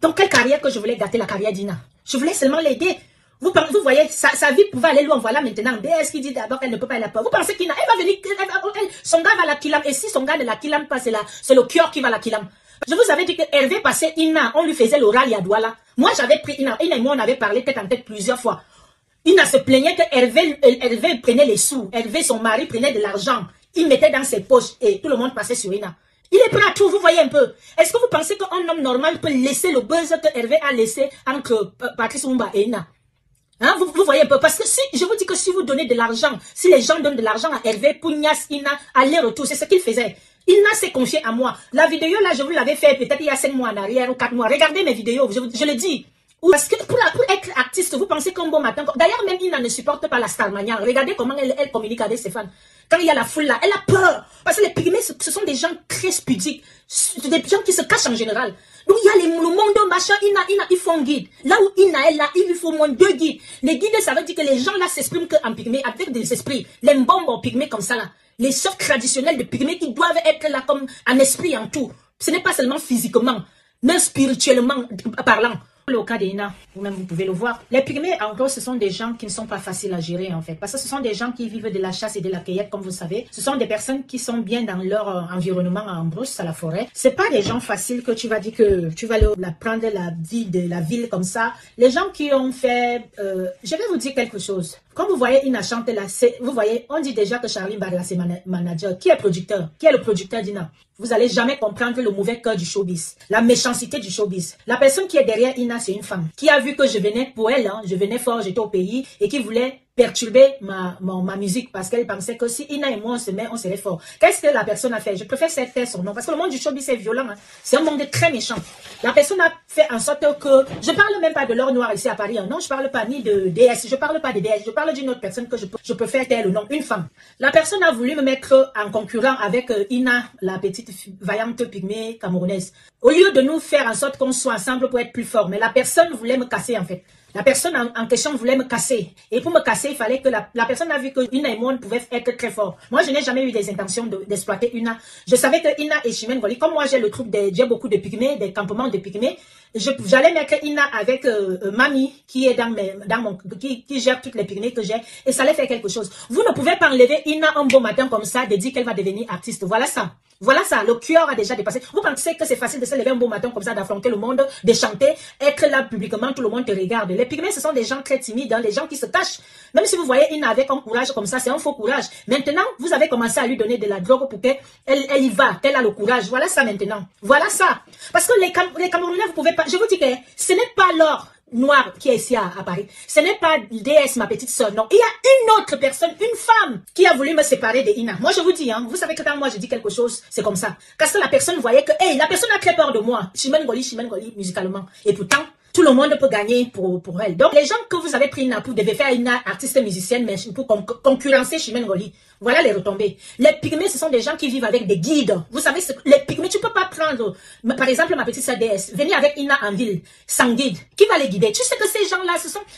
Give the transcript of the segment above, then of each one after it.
Donc, quelle carrière que je voulais gâter, la carrière d'Ina? Je voulais seulement l'aider. Vous voyez, sa vie pouvait aller loin. Voilà maintenant. DS qui dit d'abord qu'elle ne peut pas la peur. Vous pensez qu'Ina, elle va venir, son gars va la killam. Et si son gars ne la killam pas, c'est le cœur qui va la killam. Je vous avais dit que Hervé passait Ina, on lui faisait l'oral à Douala. Moi, j'avais pris Ina et moi, on avait parlé tête en tête plusieurs fois. Ina se plaignait que Hervé prenait les sous. Hervé, son mari, prenait de l'argent. Il mettait dans ses poches et tout le monde passait sur Ina. Il est prêt à tout, vous voyez un peu. Est-ce que vous pensez qu'un homme normal peut laisser le buzz que Hervé a laissé entre Patrice Lumumba et Ina? Hein, vous voyez un peu, parce que si, je vous dis que si vous donnez de l'argent, si les gens donnent de l'argent à Hervé, Pugnas, Ina, aller-retour, c'est ce qu'il faisait. Ina s'est confié à moi. La vidéo là, je vous l'avais fait peut-être il y a 5 mois en arrière ou 4 mois. Regardez mes vidéos, je le dis. Parce que pour être artiste, vous pensez qu'un bon matin, d'ailleurs même Ina ne supporte pas la Starmania. Regardez comment elle communique avec ses fans. Quand il y a la foule là, elle a peur. Parce que les pygmées, ce sont des gens très pudiques. Des gens qui se cachent en général. Donc il y a le monde machin, Ina, il faut un guide. Là où Ina est là, il lui faut au moins 2 guides. Les guides, ça veut dire que les gens là s'expriment qu'en pygmée, avec des esprits. Les mbombo pygmées comme ça là. Les sortes traditionnelles de pygmées qui doivent être là comme en esprit en tout. Ce n'est pas seulement physiquement, mais spirituellement parlant. Le cas d'Ina, vous-même vous pouvez le voir. Les pygmées, en gros, ce sont des gens qui ne sont pas faciles à gérer en fait. Parce que ce sont des gens qui vivent de la chasse et de la cueillette, comme vous savez. Ce sont des personnes qui sont bien dans leur environnement en brousse, à la forêt. C'est pas des gens faciles que tu vas dire que tu vas leur prendre la vie de la ville comme ça. Les gens qui ont fait... je vais vous dire quelque chose. Quand vous voyez Ina chanter là, vous voyez, on dit déjà que Charlie Barla, c'est manager. Qui est producteur? Qui est le producteur d'Ina? Vous allez jamais comprendre le mauvais cœur du showbiz, la méchanceté du showbiz. La personne qui est derrière Ina, c'est une femme qui a vu que je venais pour elle, hein, je venais fort, j'étais au pays et qui voulait perturber ma musique parce qu'elle pensait que si Ina et moi on se met, on serait fort. Qu'est-ce que la personne a fait? Je préfère taire son nom parce que le monde du showbiz c'est violent. Hein. C'est un monde très méchant. La personne a fait en sorte que je parle même pas de l'or noir ici à Paris. Hein. Non, je parle pas ni de DS. Je parle pas de DS. Je parle d'une autre personne que je préfère taire le nom. Une femme. La personne a voulu me mettre en concurrent avec Ina, la petite vaillante pygmée camerounaise. Au lieu de nous faire en sorte qu'on soit ensemble pour être plus fort, mais la personne voulait me casser en fait. La personne en question voulait me casser. Et pour me casser, il fallait que la personne a vu que Ina et moi on pouvait être très forts. Moi, je n'ai jamais eu des intentions d'exploiter Ina. Je savais que Ina et Chimène Ngoly, comme moi j'ai le truc j'ai beaucoup de pygmées, des campements de pygmées, j'allais mettre Ina avec Mamie qui est qui gère toutes les pygmées que j'ai et ça allait faire quelque chose. Vous ne pouvez pas enlever Ina un beau matin comme ça de dire qu'elle va devenir artiste. Voilà ça. Voilà ça, le cœur a déjà dépassé. Vous pensez que c'est facile de se lever un beau matin comme ça, d'affronter le monde, de chanter, être là publiquement, tout le monde te regarde. Les pygmées, ce sont des gens très timides, hein, des gens qui se cachent. Même si vous voyez Ina avec un courage comme ça, c'est un faux courage. Maintenant, vous avez commencé à lui donner de la drogue pour qu'elle y va, qu'elle a le courage. Voilà ça maintenant. Voilà ça. Parce que les Camerounais, vous pouvez pas... Je vous dis que ce n'est pas l'or noir qui est ici à Paris. Ce n'est pas DS, ma petite soeur, non. Il y a une autre personne, une femme, qui a voulu me séparer de Ina. Moi, je vous dis, hein, vous savez que quand moi je dis quelque chose, c'est comme ça. Parce que la personne voyait que, hey, la personne a très peur de moi. Chimène Ngoly, musicalement. Et pourtant, tout le monde peut gagner pour elle. Donc, les gens que vous avez pris Ina pour devez faire Ina artiste musicienne, mais pour concurrencer Chimène Ngoly. Voilà les retombées. Les pygmées, ce sont des gens qui vivent avec des guides. Vous savez, les pygmées, tu peux pas prendre, par exemple, ma petite sœur DS, venir avec Ina en ville, sans guide. Qui va les guider? Tu sais que ces gens-là,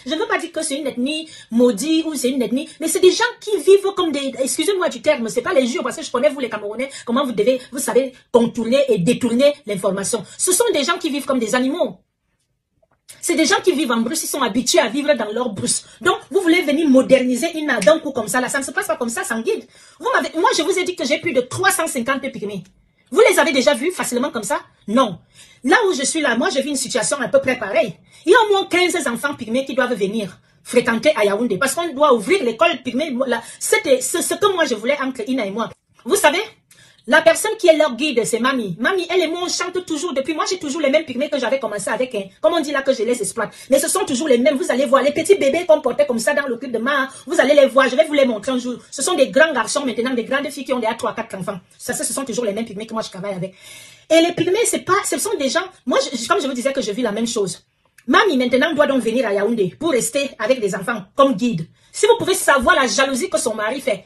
je ne veux pas dire que c'est une ethnie maudite ou c'est une ethnie, mais c'est des gens qui vivent comme des, excusez-moi du terme, c'est pas les jures, parce que je connais vous les Camerounais, comment vous savez contourner et détourner l'information. Ce sont des gens qui vivent comme des animaux. C'est des gens qui vivent en brousse, ils sont habitués à vivre dans leur brousse. Donc, vous voulez venir moderniser Ina d'un coup comme ça, là, ça ne se passe pas comme ça, sans guide. Moi, je vous ai dit que j'ai plus de 350 pygmées. Vous les avez déjà vus facilement comme ça? Non. Là où je suis là, moi, je vis une situation à peu près pareille. Il y a au moins 15 enfants pygmées qui doivent venir fréquenter à Yaoundé. Parce qu'on doit ouvrir l'école pygmée. C'était ce que moi, je voulais entre Ina et moi. Vous savez? La personne qui est leur guide, c'est Mamie. Mamie, elle et moi, on chante toujours depuis. Moi, j'ai toujours les mêmes pygmées que j'avais commencé avec. Comme on dit là que je les exploite. Mais ce sont toujours les mêmes. Vous allez voir les petits bébés qu'on portait comme ça dans le clip de Ma. Vous allez les voir. Je vais vous les montrer un jour. Ce sont des grands garçons maintenant, des grandes filles qui ont déjà 3-4 enfants. Ça, ce sont toujours les mêmes pygmées que moi, je travaille avec. Et les pygmées, ce sont des gens... Moi, comme je vous disais que je vis la même chose. Mamie, maintenant, doit donc venir à Yaoundé pour rester avec des enfants comme guide. Si vous pouvez savoir la jalousie que son mari fait.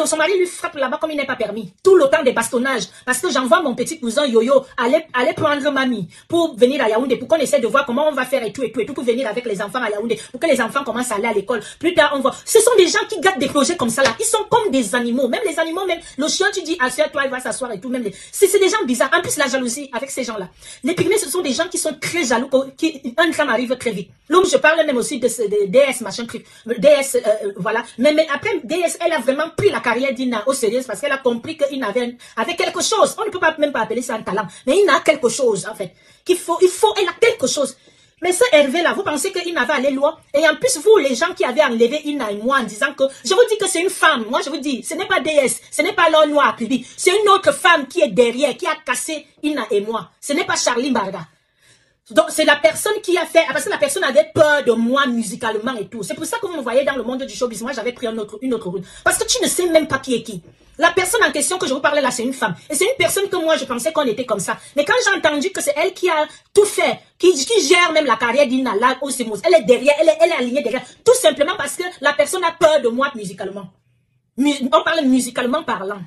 Son mari lui frappe là-bas comme il n'est pas permis. Tout le temps des bastonnages. Parce que j'envoie mon petit cousin Yoyo aller prendre mamie pour venir à Yaoundé, pour qu'on essaie de voir comment on va faire et tout, pour venir avec les enfants à Yaoundé, pour que les enfants commencent à aller à l'école. Plus tard, on voit. Ce sont des gens qui gardent des projets comme ça là. Ils sont comme des animaux. Même les animaux, même le chien, tu dis, assieds-toi, il va s'asseoir et tout. Même c'est des gens bizarres. En plus, la jalousie avec ces gens-là. Les pygmées, ce sont des gens qui sont très jaloux, un drame arrive très vite. L'homme, je parle même aussi de DS, machin truc. DS, voilà. Mais après, DS, elle a vraiment pris la carrière d'Ina au sérieux parce qu'elle a compris qu'Ina avait quelque chose. On ne peut pas même pas appeler ça un talent. Mais Ina a quelque chose, en fait. Elle a quelque chose. Mais ce Hervé là, vous pensez qu'Ina va aller loin? Et en plus, vous, les gens qui avaient enlevé Ina et moi en disant que, je vous dis que c'est une femme. Moi, je vous dis, ce n'est pas DS, ce n'est pas l'homme noir, c'est une autre femme qui est derrière, qui a cassé Ina et moi. Ce n'est pas Charlie Barda. Donc, c'est la personne qui a fait, parce que la personne avait peur de moi musicalement et tout. C'est pour ça que vous me voyez dans le monde du showbiz. Moi, j'avais pris une autre route. Parce que tu ne sais même pas qui est qui. La personne en question que je vous parlais là, c'est une femme. Et c'est une personne que moi, je pensais qu'on était comme ça. Mais quand j'ai entendu que c'est elle qui a tout fait, qui gère même la carrière d'Ina là, au Simous, elle est derrière, elle est alignée derrière. Tout simplement parce que la personne a peur de moi musicalement. On parle musicalement parlant.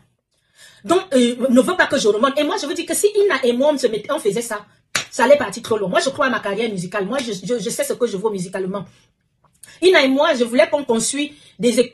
Donc, ne veut pas que je remonte. Et moi, je vous dis que si Ina et moi, on faisait ça, ça allait partir trop loin. Moi, je crois à ma carrière musicale. Moi, je sais ce que je vaux musicalement. Ina et moi, je voulais qu'on construise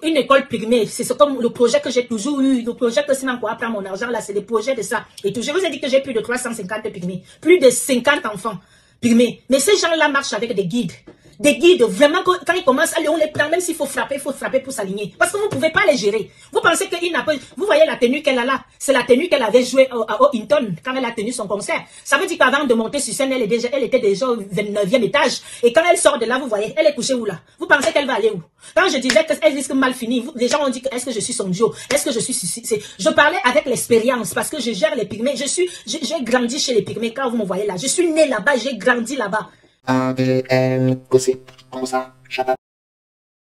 une école pygmée. C'est comme le projet que j'ai toujours eu. Le projet que Sinan Kouya prend mon argent là, c'est des projets de ça. Et tout. Je vous ai dit que j'ai plus de 350 pygmées. Plus de 50 enfants pygmées. Mais ces gens-là marchent avec des guides. Des guides, vraiment, quand ils commencent, allez, on les prend, même s'il faut frapper pour s'aligner. Parce que vous ne pouvez pas les gérer. Vous pensez qu'il n'a pas... Vous voyez la tenue qu'elle a là. C'est la tenue qu'elle avait jouée à Hinton quand elle a tenu son concert. Ça veut dire qu'avant de monter sur scène, elle était déjà au 29e étage. Et quand elle sort de là, vous voyez, elle est couchée où là? Vous pensez qu'elle va aller où? Quand je disais qu'elle risque mal finir, les gens ont dit est-ce que je suis son duo? Est-ce que je suis... Je parlais avec l'expérience parce que je gère les pygmées. J'ai grandi chez les pygmées quand vous me voyez là. Je suis né là-bas, j'ai grandi là-bas. ADN, gossip, comme ça,